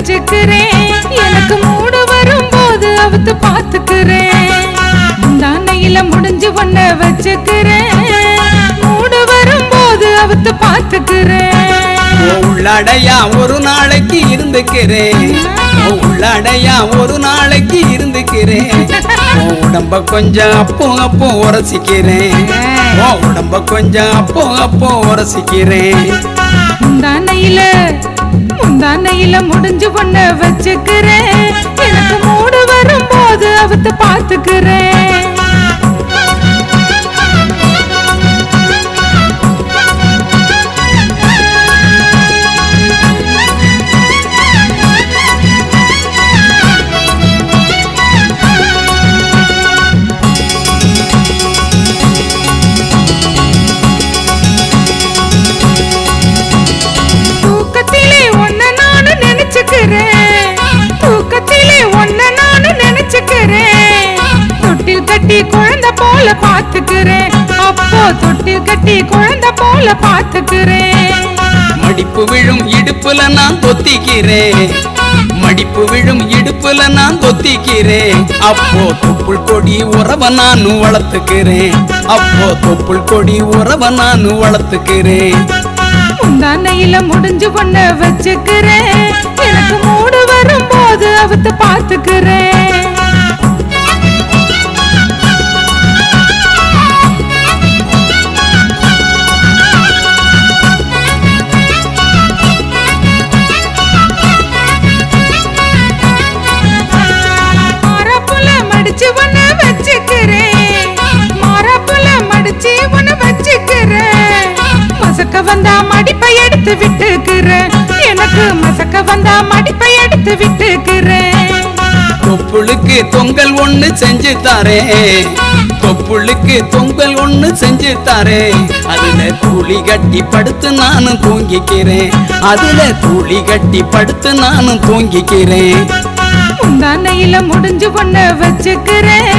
வச்சுக்கிறேன். எனக்கு மூடு வரும்போது அவுத்து பாத்துக்கிறேன். முந்தானையில முடிஞ்சு ஒன்ன வச்சுக்கிறேன். மூடு வரும்போது அவுத்து பாத்துக்கிறேன். உள்ளடையா ஒரு நாளைக்கு இருந்துக்கிறேன். உள்ளடையா ஒரு நாளைக்கு இருந்துக்கிறேன். உடம்ப கொஞ்சம் அப்போ உரசிக்கிறேன். உடம்ப கொஞ்சம் அப்போ உரசிக்கிறேன். முந்தானையில முடிஞ்சு ஒன்ன வச்சுக்கிறேன். எனக்கு மூடு வரும்போது அவுத்து பாத்துக்கிறேன். தூக்கத்திலே ஒன்ன நானு நினைச்சுக்கிறேன். தொட்டில் கட்டி குழந்தை போல பாத்துக்கிறேன். அப்போ தொட்டில் கட்டி குழந்தை போல பாத்துக்கிறேன். மடிப்பு விழும் இடுப்புல நான் தொத்திக்கிறேன். மடிப்பு விழும் இடுப்புல நான் தொத்திக்கிறேன். அப்போ தொப்புள் கொடி உறவ நான் வளர்த்துக்கிறேன். அப்போ தொப்புள் கொடி உறவ நான் வளர்த்துக்கிறேன். முந்தானையில முடிஞ்சு ஒன்ன வச்சுக்கிறேன். எனக்கு மூடு வரும்போது அவுத்து பாத்துக்கிறேன். மாறாப்புல மடிச்சு ஒன்ன வச்சுக்கிறேன். மாறாப்புல மடிச்சு ஒன்ன வச்சுக்கிறேன். மசக்க வந்தா மடிப்பை எடுத்து விட்டுக்கிறேன். எனக்கு மசக்க வந்தா மடிப்பை எடுத்து விட்டுக்கிறேன். தொப்புளுக்கு தொங்கல் ஒண்ணு செஞ்சு தாரேன். தொப்புளுக்கு தொங்கல் ஒண்ணு செஞ்சு தாரேன். அதுல தூளி கட்டி படுத்து நானும் தூங்கிக்கிறேன். அதுல தூளி கட்டி படுத்து நானும் தூங்கிக்கிறேன். முந்தானையில முடிஞ்சு ஒன்ன வச்சுக்கிறேன்.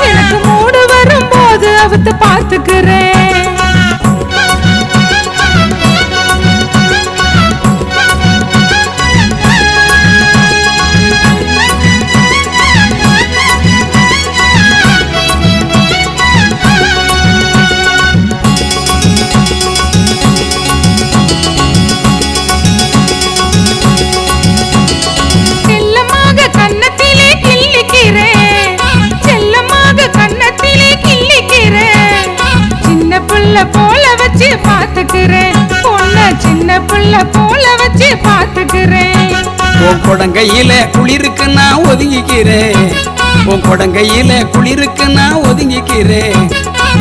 எனக்கு மூடு வரும்போது அவுத்து பாத்துக்கிறேன். போல வச்சு பாத்துக்கிறேன். பொண்ண சின்ன பிள்ளை போல வச்சு பாத்துக்கிறேன். உன் கொடங்கையில குளிருக்கு நான் ஒதுங்கிக்கிறேன். உன் கொடங்கையில குளிருக்கு நான் ஒதுங்கிக்கிறேன்.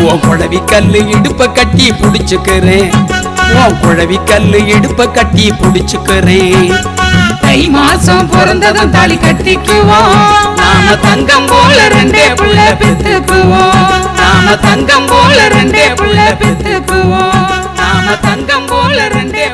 உன் குழவி கல்லு இடுப்ப கட்டி புடிச்சுக்கிறேன். உன் குழவி கல்லு இடுப்ப கட்டி புடிச்சுக்கிறேன். தை மாசம் பிறந்ததும் தாலி கட்டிக்குவோம். நாம தங்கம் போல ரெண்டே புள்ள பெத்துக்குவோம். நாம தங்கம் போல ரெண்டே புள்ள பெத்துக்குவோம். நாம தங்கம் போல ரெண்டே